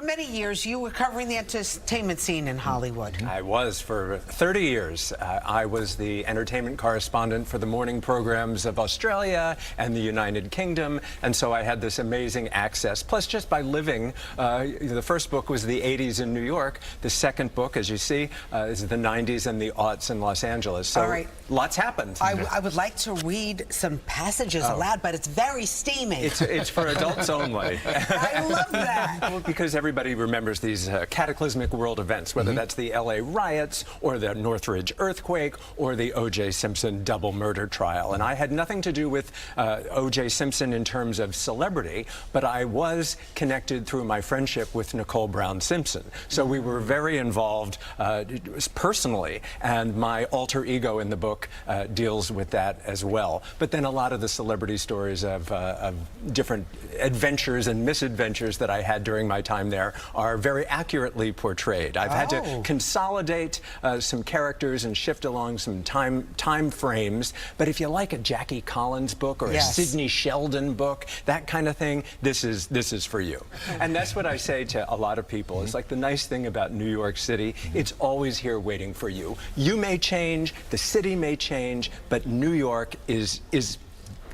many years, you were covering the entertainment scene in Hollywood. I was for 30 years. I was the entertainment correspondent for the morning programs of Australia and the United Kingdom, and so I had this amazing access. Plus, just by living, the first book was the 80s in New York. The second book, as you see, is the 90s and the aughts in Los Angeles. So all right. Lots happened. I would like to read some passages aloud, but it's very steamy. It's for adults only. I love that. Well, because everybody remembers these cataclysmic world events, whether that's the LA riots or the Northridge earthquake or the O.J. Simpson double murder trial. And I had nothing to do with O.J. Simpson in terms of celebrity, but I was connected through my friendship with Nicole Brown Simpson. So we were very involved personally, and my alter ego in the book deals with that as well. But then a lot of the celebrity stories of different adventures and misadventures that I had during my time there are very accurately portrayed. I've had to consolidate some characters and shift along some time frames. But if you like a Jackie Collins book or a Sidney Sheldon book, that kind of thing, this is for you. And that's what I say to a lot of people. It's like the nice thing about New York City, it's always here waiting for you. You may change, the city may change, but New York is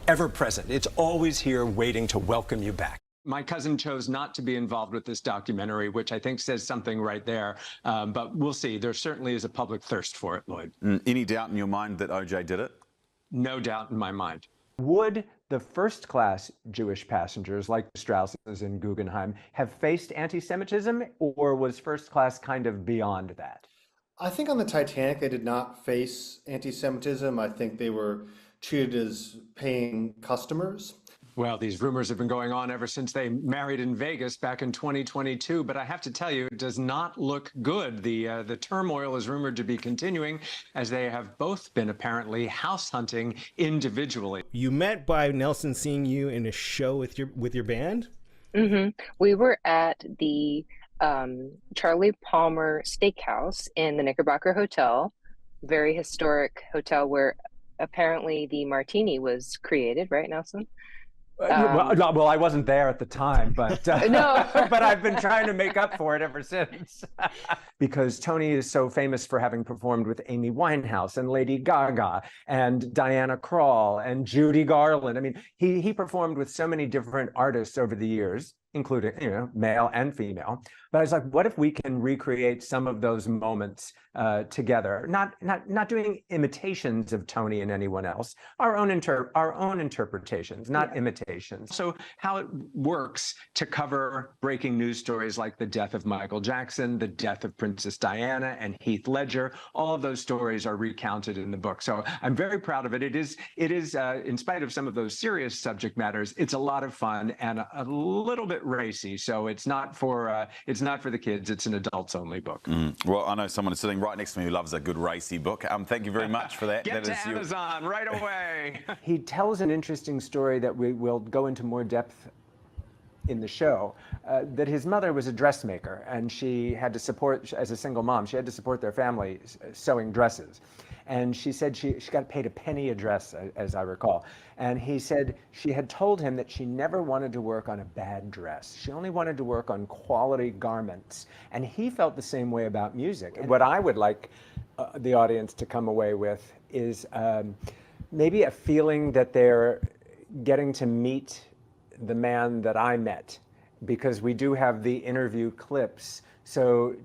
ever present. It's always here waiting to welcome you back. My cousin chose not to be involved with this documentary, which I think says something right there. But we'll see. There certainly is a public thirst for it, Lloyd. Any doubt in your mind that O.J. did it? No doubt in my mind. Would the first-class Jewish passengers, like Strauss's in Guggenheim, have faced anti-Semitism, or was first class kind of beyond that? I think on the Titanic, they did not face anti-Semitism. I think they were treated as paying customers. Well, these rumors have been going on ever since they married in Vegas back in 2022, but I have to tell you, it does not look good. The turmoil is rumored to be continuing as they have both been apparently house hunting individually. You met by Nelson seeing you in a show with your band? Mm-hmm. We were at the Charlie Palmer Steakhouse in the Knickerbocker Hotel, very historic hotel where apparently the martini was created, right, Nelson? Well, I wasn't there at the time, but no. But I've been trying to make up for it ever since. Because Tony is so famous for having performed with Amy Winehouse and Lady Gaga and Diana Krall and Judy Garland. I mean, he performed with so many different artists over the years, including, you know, male and female. But I was like, what if we can recreate some of those moments together? Not doing imitations of Tony and anyone else, our own interpretations, not imitations. So how it works to cover breaking news stories like the death of Michael Jackson, the death of Princess Diana and Heath Ledger, all of those stories are recounted in the book. So I'm very proud of it. It is in spite of some of those serious subject matters, it's a lot of fun and a little bit racy. So it's not for the kids. It's an adults only book. Well, I know someone is sitting right next to me who loves a good racy book. Thank you very much for that. Get to Amazon right away. He tells an interesting story that we will go into more depth in the show, that his mother was a dressmaker and she had to support, as a single mom, she had to support their family sewing dresses. And she said she got paid a penny a dress, as I recall. And he said she had told him that she never wanted to work on a bad dress. She only wanted to work on quality garments. And he felt the same way about music. And what I would like the audience to come away with is maybe a feeling that they're getting to meet the man that I met, because we do have the interview clips. So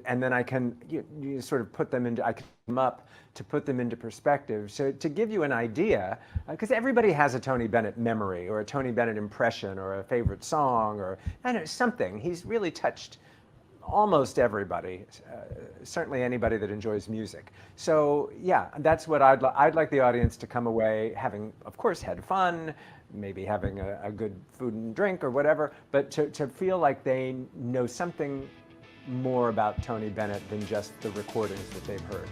and then I can you sort of put them into, I can them up to put them into perspective. So to give you an idea, because everybody has a Tony Bennett memory or a Tony Bennett impression or a favorite song or I don't know, something. He's really touched almost everybody, certainly anybody that enjoys music. So yeah, that's what I'd like the audience to come away having, of course, had fun, maybe having a good food and drink or whatever, but to feel like they know something more about Tony Bennett than just the recordings that they've heard.